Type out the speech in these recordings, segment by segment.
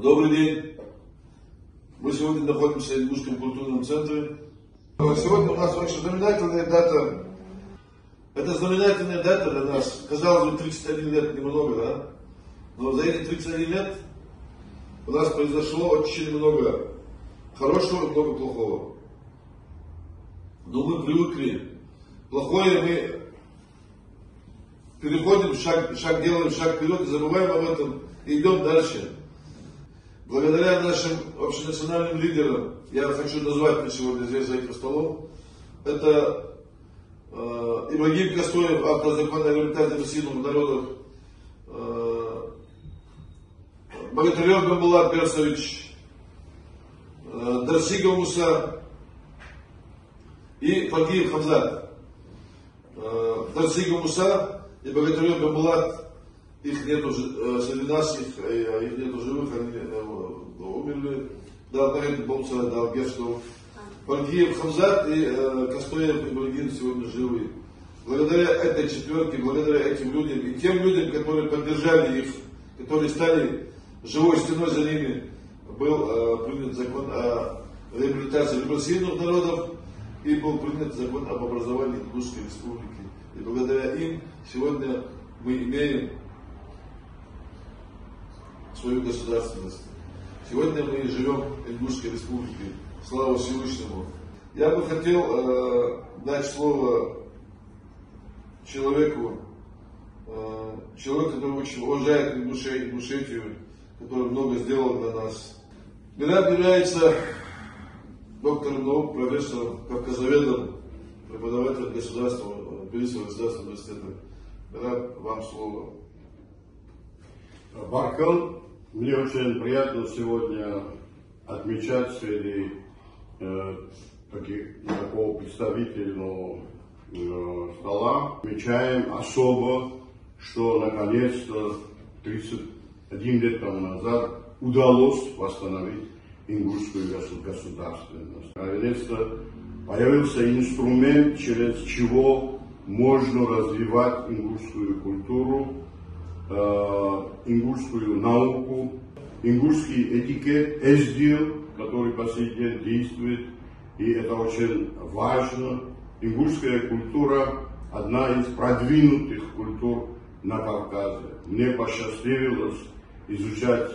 Добрый день. Мы сегодня находимся в Ингушском культурном центре. Сегодня у нас очень знаменательная дата. Это знаменательная дата для нас. Казалось бы, 31 лет немного, да? Но за эти 31 лет у нас произошло очень много хорошего и много плохого. Но мы привыкли. Плохое мы переходим, шаг делаем, шаг вперед и забываем об этом и идем дальше. Благодаря нашим общенациональным лидерам, я хочу назвать на сегодня здесь за этим столом, это Ибрагим Костоев, автор закона о реабилитации сильных народов, Богатырев Бамбулат Персович, Дарсигов Муса и Фагиев Хамзат. Дарсигов Муса и Богатырев Бамбулат, их нету среди нас, их нету живых, они умерли. Да, Марин Бомса, да, Герштов. Фагиев Хамзат и Костоев Ибрагим сегодня живы. Благодаря этой четверке, благодаря этим людям и тем людям, которые поддержали их, которые стали живой стеной за ними, был принят закон о реабилитации репрессивных народов и был принят закон об образовании Ингушской республики. И благодаря им сегодня мы имеем свою государственность. Сегодня мы живем в Ингушской республике. Слава Всевышнему. Я бы хотел дать слово человеку, который очень уважает Ингушетию, который много сделал для нас. Мираб является доктором наук, профессором, кавказоведом, преподавателем Тбилисского государственного университета. Мираб, вам слово. Баркан, мне очень приятно сегодня отмечать среди такого представительного стола. Отмечаем особо, что наконец-то 31 лет тому назад удалось восстановить ингушскую государственность. Наконец-то появился инструмент, через чего можно развивать ингушскую культуру, ингушскую науку, ингушский этикет, эсдил, который по сей день действует, и это очень важно. Ингушская культура – одна из продвинутых культур на Кавказе. Мне посчастливилось изучать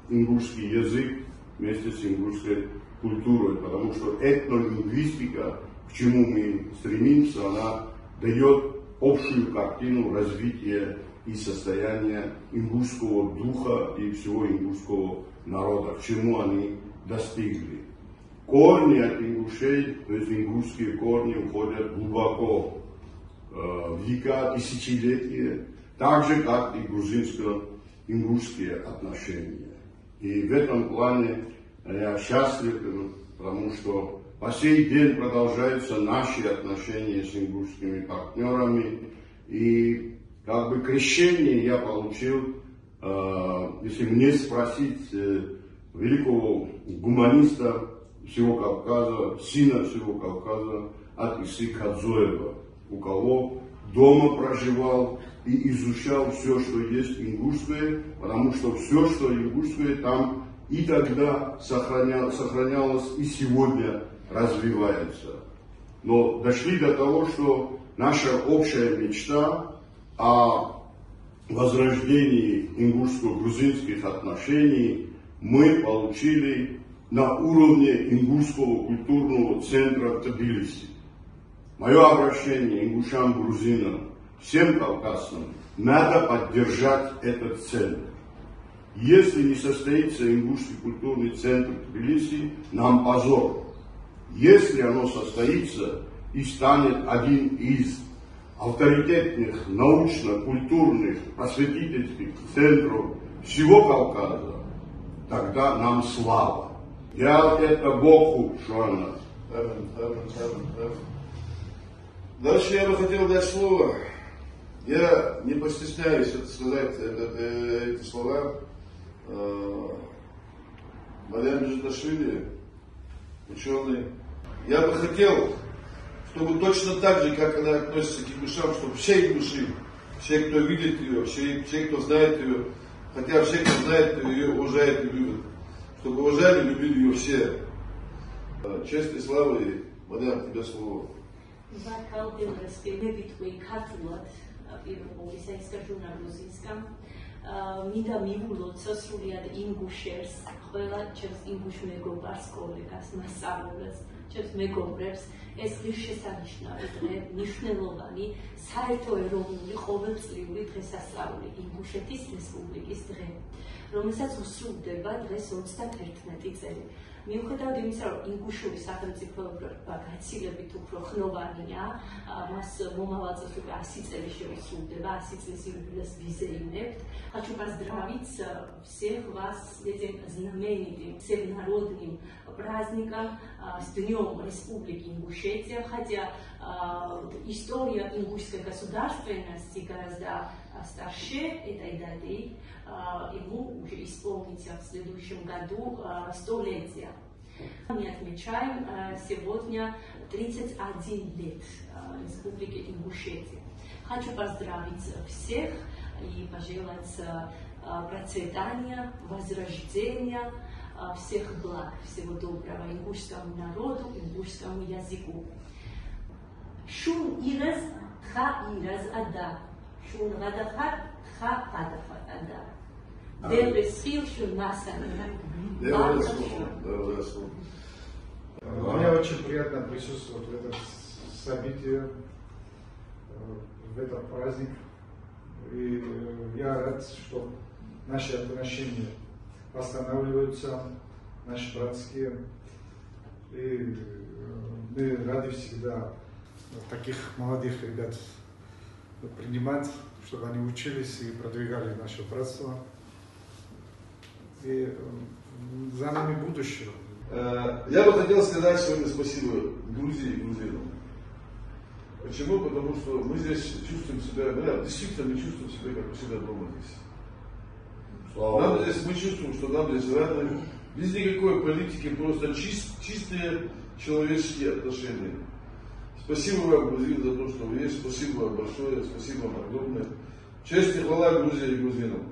ингушский язык вместе с ингушской культурой, потому что этнолингвистика, к чему мы стремимся, она дает общую картину развития и состояния ингушского духа и всего ингушского народа, к чему они достигли. Корни от ингушей, то есть ингушские корни, уходят глубоко в века, тысячелетия, так же, как и грузинско-ингушские отношения. И в этом плане я счастлив, потому что по сей день продолжаются наши отношения с ингушскими партнерами. И как бы крещение я получил, если мне спросить, великого гуманиста всего Кавказа, сына всего Кавказа, от Исы Кадзоева, у кого дома проживал и изучал все, что есть ингушское, потому что все, что ингушское, там и тогда сохранялось, и сегодня развивается. Но дошли до того, что наша общая мечта о возрождении ингушско-грузинских отношений мы получили на уровне Ингушского культурного центра в Тбилиси. Мое обращение ингушам, грузинам, всем кавказцам, надо поддержать этот центр. Если не состоится Ингушский культурный центр в Тбилиси, нам позор. Если оно состоится и станет один из авторитетных, научно-культурных, просветительских центров всего Кавказа, тогда нам слава. Я это Богу, Шуанна. Дальше я бы хотел дать слово. Я не постесняюсь сказать эти слова. Марьям Джидашвили, ученый. Я бы хотел, чтобы точно так же, как она относится к ингушам, чтобы все ингуши, все, кто видит ее, все, кто знает ее, хотя все, кто знает, ее уважают и любят. Чтобы уважали, любили ее все. Честь и слава, и, мадам, тебе слово. მინდა მივულოთ სრულად ინგუშერს, ყველა ჩემს ინგუშ მეგობარს, კოლეგას, მასწავლებლებს, ჩემს მეგობრებს, ეს ღირსშესანიშნავი დღე, მნიშვნელოვანი, საერთო ეროვნული ყოველწლიური დღესასწაული ინგუშეთის რესპუბლიკის დღე, რომელსაც უსრულდება დღეს 31 წელი. მიუხედავად იმისა, რომ ინგუშური სახელმწიფოება გაცილებით უფრო ხნოვანია, მას მომავალ წელს უკვე 100 წელი შეუსრულდება, 100 წლის იუბილეს визеимнებთ. Хочу поздравить всех вас с этим знаменитым всенародным праздником, с Днем Республики Ингушетия, хотя история ингушской государственности гораздо старше этой даты, ему уже исполнится в следующем году 100-летие. Мы отмечаем сегодня 31 лет Республики Ингушетия. Хочу поздравить всех и пожелать процветания, возрождения, всех благ, всего доброго ингушскому народу, ингушскому языку. Шун ираз, тха ираз ада. Шун гадахат, тха гадахат ада. Дебресхил шун масана. Мне очень приятно присутствовать в этом событии, в этот праздник. И я рад, что наши отношения восстанавливаются, наши братские. И мы рады всегда таких молодых ребят принимать, чтобы они учились и продвигали наше братство. И за нами будущее. Я бы хотел сказать сегодня спасибо Грузии и грузинам. Почему? Потому что мы здесь чувствуем себя, действительно мы чувствуем себя как у себя дома здесь. Нам здесь, мы чувствуем, что нам здесь рады, без никакой политики, просто чистые человеческие отношения. Спасибо вам, грузины, за то, что вы есть, спасибо вам большое, спасибо вам огромное. Честь и хвала Грузии и грузинам.